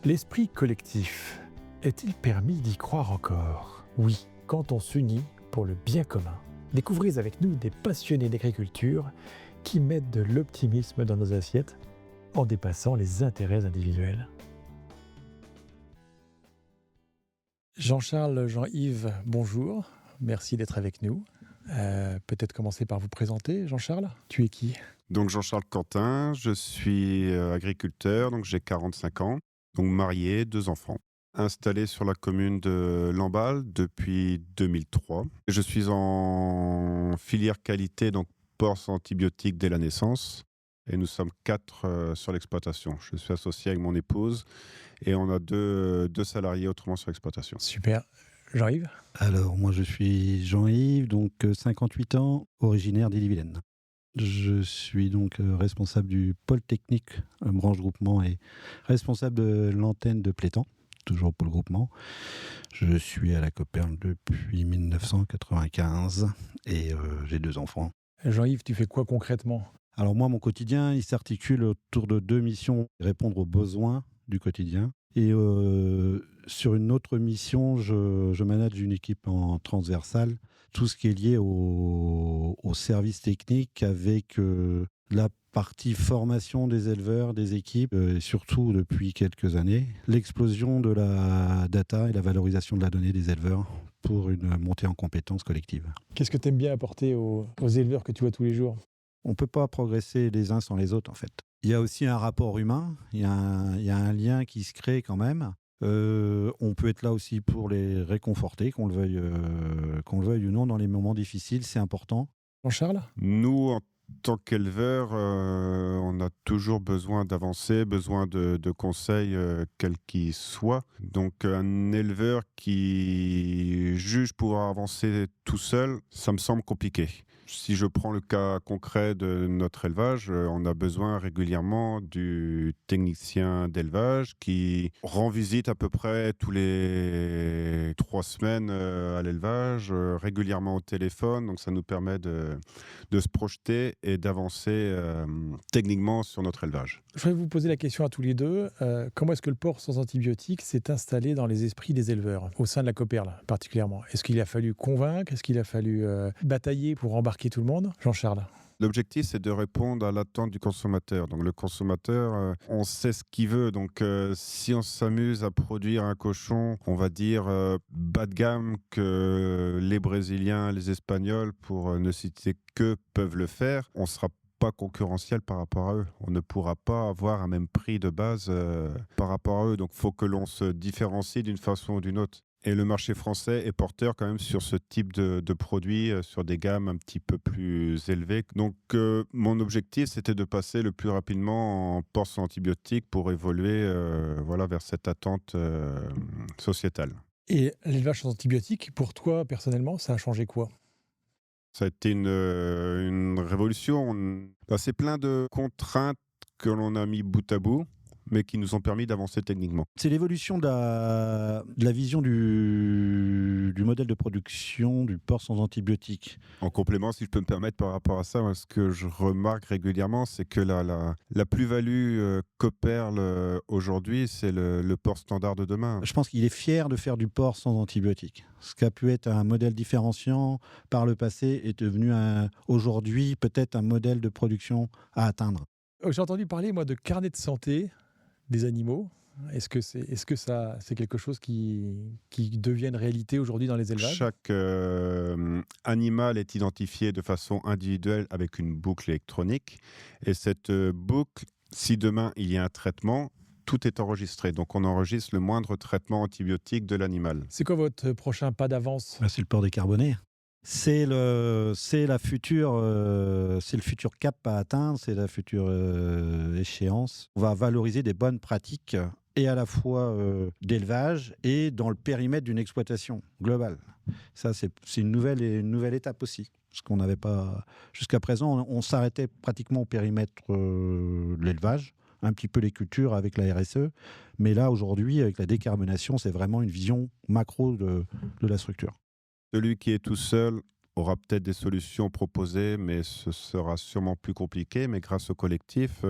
L'esprit collectif, est-il permis d'y croire encore? Oui, quand on s'unit pour le bien commun. Découvrez avec nous des passionnés d'agriculture qui mettent de l'optimisme dans nos assiettes en dépassant les intérêts individuels. Jean-Charles, Jean-Yves, bonjour. Merci d'être avec nous. Peut-être commencer par vous présenter, Jean-Charles. Tu es qui? Donc Jean-Charles Quentin, je suis agriculteur, donc j'ai 45 ans, donc marié, 2 enfants. Installé sur la commune de Lamballe depuis 2003. Je suis en filière qualité, donc porc sans antibiotiques dès la naissance. Et nous sommes 4 sur l'exploitation. Je suis associé avec mon épouse et on a deux salariés autrement sur l'exploitation. Super. Jean-Yves? Alors, moi, je suis Jean-Yves, donc 58 ans, originaire d'Ille-et-Vilaine. Je suis donc responsable du pôle technique, branche groupement, et responsable de l'antenne de Plétan, toujours pôle groupement. Je suis à la Copperle depuis 1995 et j'ai 2 enfants. Jean-Yves, tu fais quoi concrètement? Alors moi, mon quotidien, il s'articule autour de 2 missions: répondre aux besoins du quotidien. Et sur une autre mission, je manage une équipe en transversale, tout ce qui est lié au service technique avec la partie formation des éleveurs, des équipes, et surtout depuis quelques années, l'explosion de la data et la valorisation de la donnée des éleveurs pour une montée en compétences collective. Qu'est-ce que tu aimes bien apporter aux éleveurs que tu vois tous les jours? On ne peut pas progresser les uns sans les autres, en fait. Il y a aussi un rapport humain, il y a un lien qui se crée quand même. On peut être là aussi pour les réconforter, qu'on le veuille ou non, dans les moments difficiles, c'est important. Jean-Charles? Nous, en tant qu'éleveurs, on a toujours besoin d'avancer, besoin de conseils, quels qu'ils soient. Donc un éleveur qui juge pouvoir avancer tout seul, ça me semble compliqué. Si je prends le cas concret de notre élevage, on a besoin régulièrement du technicien d'élevage qui rend visite à peu près tous les 3 semaines, à l'élevage, régulièrement au téléphone. Donc ça nous permet de se projeter et d'avancer techniquement sur notre élevage. Je voudrais vous poser la question à tous les deux. Comment est-ce que le porc sans antibiotiques s'est installé dans les esprits des éleveurs, au sein de la Copperle particulièrement? Est-ce qu'il a fallu convaincre? Est-ce qu'il a fallu batailler pour embarquer tout le monde? Jean-Charles? L'objectif, c'est de répondre à l'attente du consommateur. Donc le consommateur, on sait ce qu'il veut. Donc si on s'amuse à produire un cochon, on va dire bas de gamme, que les Brésiliens, les Espagnols, pour ne citer que, peuvent le faire, on sera pas concurrentiel par rapport à eux. On ne pourra pas avoir un même prix de base par rapport à eux. Donc il faut que l'on se différencie d'une façon ou d'une autre. Et le marché français est porteur quand même sur ce type de produits, sur des gammes un petit peu plus élevées. Donc mon objectif, c'était de passer le plus rapidement en porc sans antibiotiques pour évoluer voilà, vers cette attente sociétale. Et l'élevage sans antibiotiques, pour toi personnellement, ça a changé quoi? Ça a été une révolution. C'est plein de contraintes que l'on a mis bout à bout, mais qui nous ont permis d'avancer techniquement. C'est l'évolution de la vision du modèle de production du porc sans antibiotiques. En complément, si je peux me permettre par rapport à ça, moi, ce que je remarque régulièrement, c'est que la plus-value Copperle aujourd'hui, c'est le porc standard de demain. Je pense qu'il est fier de faire du porc sans antibiotiques. Ce qui a pu être un modèle différenciant par le passé est devenu aujourd'hui peut-être un modèle de production à atteindre. J'ai entendu parler, moi, de carnet de santé des animaux. Est-ce que c'est quelque chose qui devient une réalité aujourd'hui dans les élevages? Chaque animal est identifié de façon individuelle avec une boucle électronique. Et cette boucle, si demain il y a un traitement, tout est enregistré. Donc on enregistre le moindre traitement antibiotique de l'animal. C'est quoi votre prochain pas d'avance? C'est le porc décarboné. C'est le futur cap à atteindre, c'est la future échéance. On va valoriser des bonnes pratiques et à la fois d'élevage et dans le périmètre d'une exploitation globale. Ça, c'est une nouvelle étape aussi. Parce qu'on n'avait pas... Jusqu'à présent, on s'arrêtait pratiquement au périmètre de l'élevage, un petit peu les cultures avec la RSE. Mais là, aujourd'hui, avec la décarbonation, c'est vraiment une vision macro de la structure. Celui qui est tout seul aura peut-être des solutions proposées, mais ce sera sûrement plus compliqué. Mais grâce au collectif,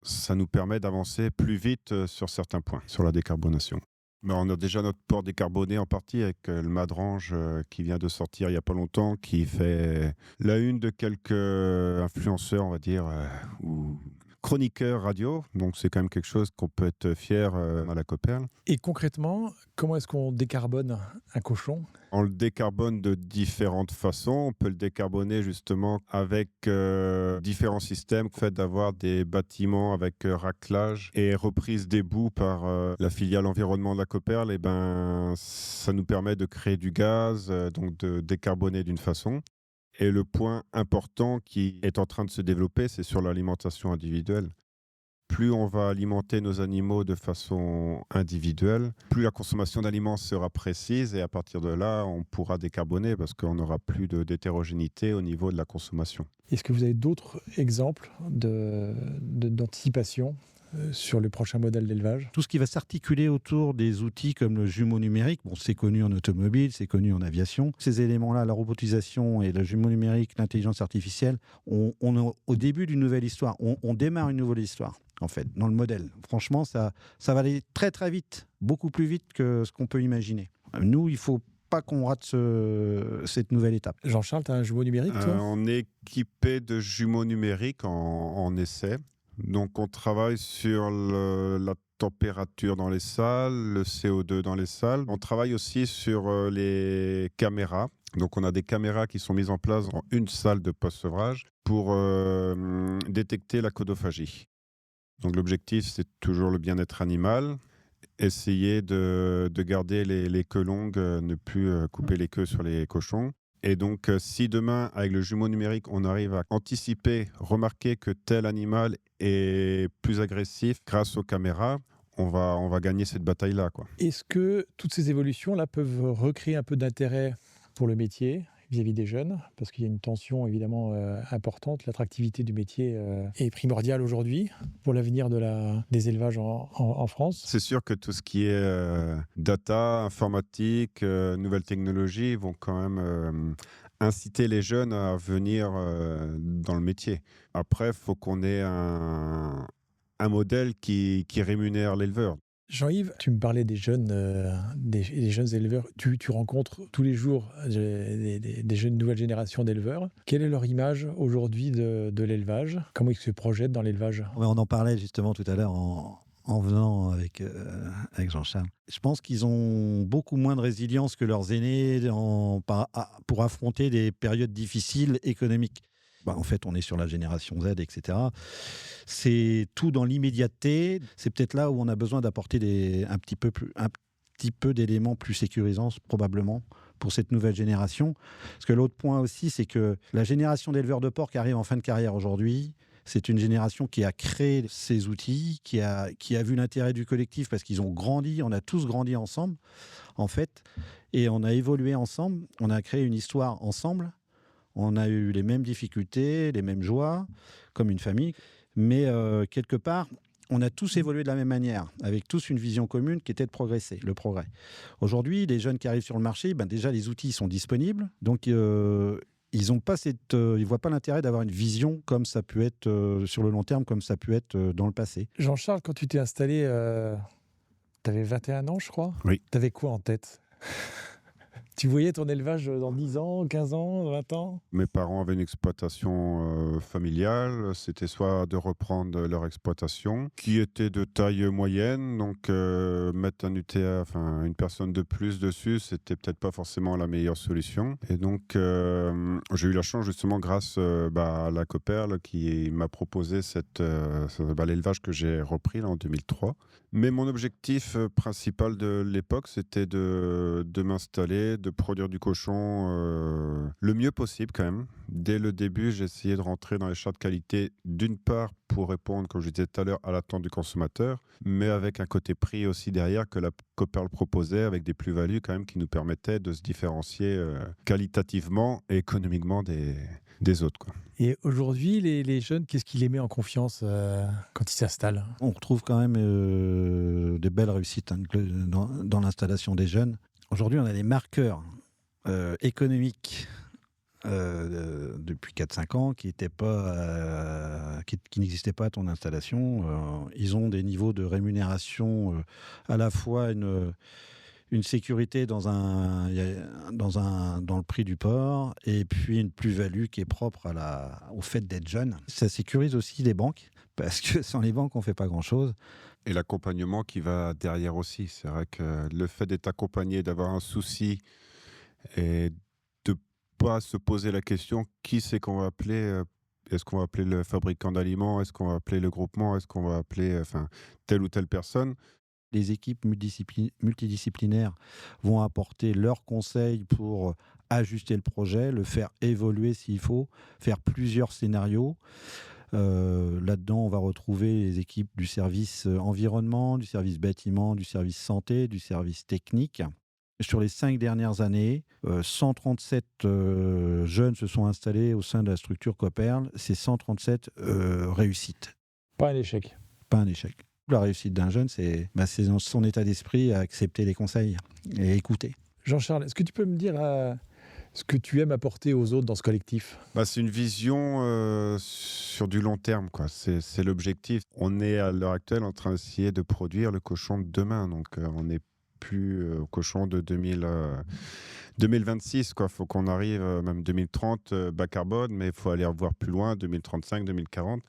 Ça nous permet d'avancer plus vite sur certains points, sur la décarbonation. Mais on a déjà notre port décarboné en partie avec le Madrange qui vient de sortir il n'y a pas longtemps, qui fait la une de quelques influenceurs, on va dire, ou chroniqueurs radio. Donc c'est quand même quelque chose qu'on peut être fier à la Coperle. Et concrètement, comment est-ce qu'on décarbone un cochon ? On le décarbone de différentes façons. On peut le décarboner justement avec différents systèmes. Le fait d'avoir des bâtiments avec raclage et reprise des boues par la filiale environnement de la Coperle, eh ben, ça nous permet de créer du gaz, donc de décarboner d'une façon. Et le point important qui est en train de se développer, c'est sur l'alimentation individuelle. Plus on va alimenter nos animaux de façon individuelle, plus la consommation d'aliments sera précise et à partir de là, on pourra décarboner parce qu'on n'aura plus d'hétérogénéité au niveau de la consommation. Est-ce que vous avez d'autres exemples d'anticipation sur le prochain modèle d'élevage ? Tout ce qui va s'articuler autour des outils comme le jumeau numérique, bon, c'est connu en automobile, c'est connu en aviation. Ces éléments-là, la robotisation et le jumeau numérique, l'intelligence artificielle, on est au début d'une nouvelle histoire. On démarre une nouvelle histoire, en fait, dans le modèle. Franchement, ça va aller très très vite, beaucoup plus vite que ce qu'on peut imaginer. Nous, il faut pas qu'on rate cette nouvelle étape. Jean-Charles, tu as un jumeau numérique, toi ? On est équipé de jumeaux numériques en essai. Donc on travaille sur la température dans les salles, le CO2 dans les salles. On travaille aussi sur les caméras. Donc on a des caméras qui sont mises en place dans une salle de post-sevrage pour détecter la codophagie. Donc l'objectif, c'est toujours le bien-être animal. Essayer de garder les queues longues, ne plus couper les queues sur les cochons. Et donc, si demain, avec le jumeau numérique, on arrive à anticiper, remarquer que tel animal est plus agressif grâce aux caméras, on va gagner cette bataille-là, quoi. Est-ce que toutes ces évolutions-là peuvent recréer un peu d'intérêt pour le métier vis-à-vis des jeunes ? Parce qu'il y a une tension évidemment importante. L'attractivité du métier est primordiale aujourd'hui pour l'avenir des élevages en France. C'est sûr que tout ce qui est data, informatique, nouvelles technologies vont quand même inciter les jeunes à venir dans le métier. Après, il faut qu'on ait un modèle qui rémunère l'éleveur. Jean-Yves, tu me parlais des jeunes éleveurs. Tu rencontres tous les jours des jeunes nouvelles générations d'éleveurs. Quelle est leur image aujourd'hui de l'élevage ? Comment ils se projettent dans l'élevage ? On en parlait justement tout à l'heure en venant avec Jean-Charles. Je pense qu'ils ont beaucoup moins de résilience que leurs aînés pour affronter des périodes difficiles économiques. En fait, on est sur la génération Z, etc. C'est tout dans l'immédiateté. C'est peut-être là où on a besoin d'apporter un petit peu d'éléments plus sécurisants, probablement, pour cette nouvelle génération. Parce que l'autre point aussi, c'est que la génération d'éleveurs de porc qui arrive en fin de carrière aujourd'hui, c'est une génération qui a créé ces outils, qui a vu l'intérêt du collectif parce qu'ils ont grandi, on a tous grandi ensemble, en fait, et on a évolué ensemble, on a créé une histoire ensemble. On a eu les mêmes difficultés, les mêmes joies, comme une famille. Mais quelque part, on a tous évolué de la même manière, avec tous une vision commune qui était de progresser, le progrès. Aujourd'hui, les jeunes qui arrivent sur le marché, déjà les outils sont disponibles. Donc, ils voient pas l'intérêt d'avoir une vision comme ça peut être sur le long terme, comme ça peut être dans le passé. Jean-Charles, quand tu t'es installé, tu avais 21 ans, je crois. Oui. Tu avais quoi en tête ? Tu voyais ton élevage dans 10 ans, 15 ans, 20 ans ? Mes parents avaient une exploitation familiale. C'était soit de reprendre leur exploitation, qui était de taille moyenne. Donc, mettre un UTA, une personne de plus dessus, c'était peut-être pas forcément la meilleure solution. Et donc, j'ai eu la chance, justement, grâce à la Coperle, qui m'a proposé l'élevage que j'ai repris là, en 2003. Mais mon objectif principal de l'époque, c'était de m'installer, de produire du cochon le mieux possible quand même. Dès le début, j'ai essayé de rentrer dans les chartes de qualité, d'une part pour répondre, comme je disais tout à l'heure, à l'attente du consommateur, mais avec un côté prix aussi derrière que la Coperle proposait, avec des plus-values quand même qui nous permettaient de se différencier qualitativement et économiquement des autres, quoi. Et aujourd'hui, les jeunes, qu'est-ce qui les met en confiance quand ils s'installent ? On retrouve quand même des belles réussites dans l'installation des jeunes. Aujourd'hui, on a des marqueurs économiques depuis 4-5 ans qui n'existaient pas à ton installation. Ils ont des niveaux de rémunération, à la fois une sécurité dans le prix du port, et puis une plus-value qui est propre au fait d'être jeune. Ça sécurise aussi les banques, parce que sans les banques, on ne fait pas grand-chose. Et l'accompagnement qui va derrière aussi. C'est vrai que le fait d'être accompagné, d'avoir un souci et de ne pas se poser la question qui c'est qu'on va appeler. Est-ce qu'on va appeler le fabricant d'aliments? Est-ce qu'on va appeler le groupement? Est-ce qu'on va appeler telle ou telle personne? Les équipes multidisciplinaires vont apporter leurs conseils pour ajuster le projet, le faire évoluer s'il faut, faire plusieurs scénarios. Là-dedans, on va retrouver les équipes du service environnement, du service bâtiment, du service santé, du service technique. Sur les 5 dernières années, 137 jeunes se sont installés au sein de la structure Copperl. C'est 137 réussites. Pas un échec. Pas un échec. La réussite d'un jeune, c'est dans son état d'esprit à accepter les conseils et écouter. Jean-Charles, est-ce que tu peux me dire ce que tu aimes apporter aux autres dans ce collectif? C'est une vision sur du long terme, quoi. C'est l'objectif. On est à l'heure actuelle en train d'essayer de produire le cochon de demain. Donc on n'est plus au cochon de 2026. Il faut qu'on arrive, même 2030, bas carbone, mais il faut aller voir plus loin, 2035, 2040.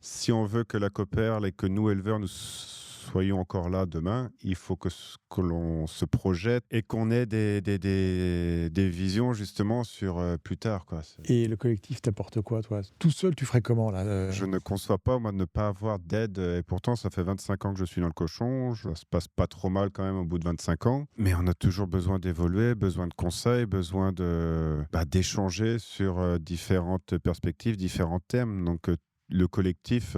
Si on veut que la Copperl et que nous, éleveurs, nous soyons encore là demain, il faut que l'on se projette et qu'on ait des visions justement sur plus tard, quoi. Et le collectif t'apporte quoi, toi? Tout seul, tu ferais comment, là Je ne conçois pas, moi, de ne pas avoir d'aide. Et pourtant, ça fait 25 ans que je suis dans le cochon. Ça se passe pas trop mal quand même au bout de 25 ans. Mais on a toujours besoin d'évoluer, besoin de conseils, besoin d'échanger sur différentes perspectives, différents thèmes. Donc, le collectif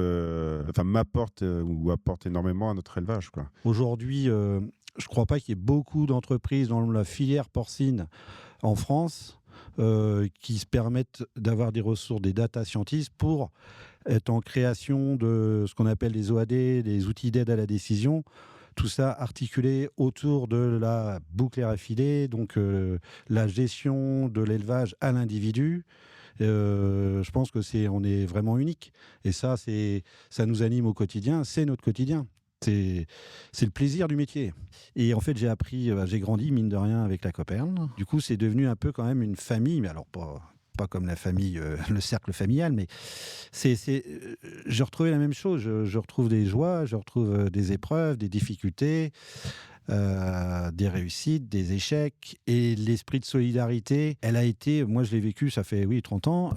m'apporte ou apporte énormément à notre élevage, quoi. Aujourd'hui, je ne crois pas qu'il y ait beaucoup d'entreprises dans la filière porcine en France qui se permettent d'avoir des ressources, des data scientists pour être en création de ce qu'on appelle des OAD, des outils d'aide à la décision. Tout ça articulé autour de la boucle RFID, donc la gestion de l'élevage à l'individu. Je pense que on est vraiment unique. Et ça nous anime au quotidien. C'est notre quotidien. C'est le plaisir du métier. Et en fait, j'ai grandi, mine de rien, avec la Copperl. Du coup, c'est devenu un peu quand même une famille, mais alors pas comme la famille, le cercle familial, mais j'ai retrouvé la même chose. Je retrouve des joies, je retrouve des épreuves, des difficultés, des réussites, des échecs, et l'esprit de solidarité, elle a été, moi je l'ai vécu, ça fait 30 ans,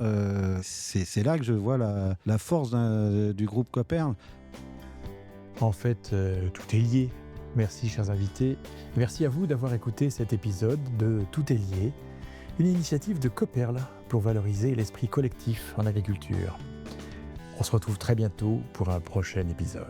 c'est là que je vois la force du groupe Copperl. En fait, tout est lié. Merci, chers invités. Merci à vous d'avoir écouté cet épisode de Tout est lié, une initiative de Copperl pour valoriser l'esprit collectif en agriculture. On se retrouve très bientôt pour un prochain épisode.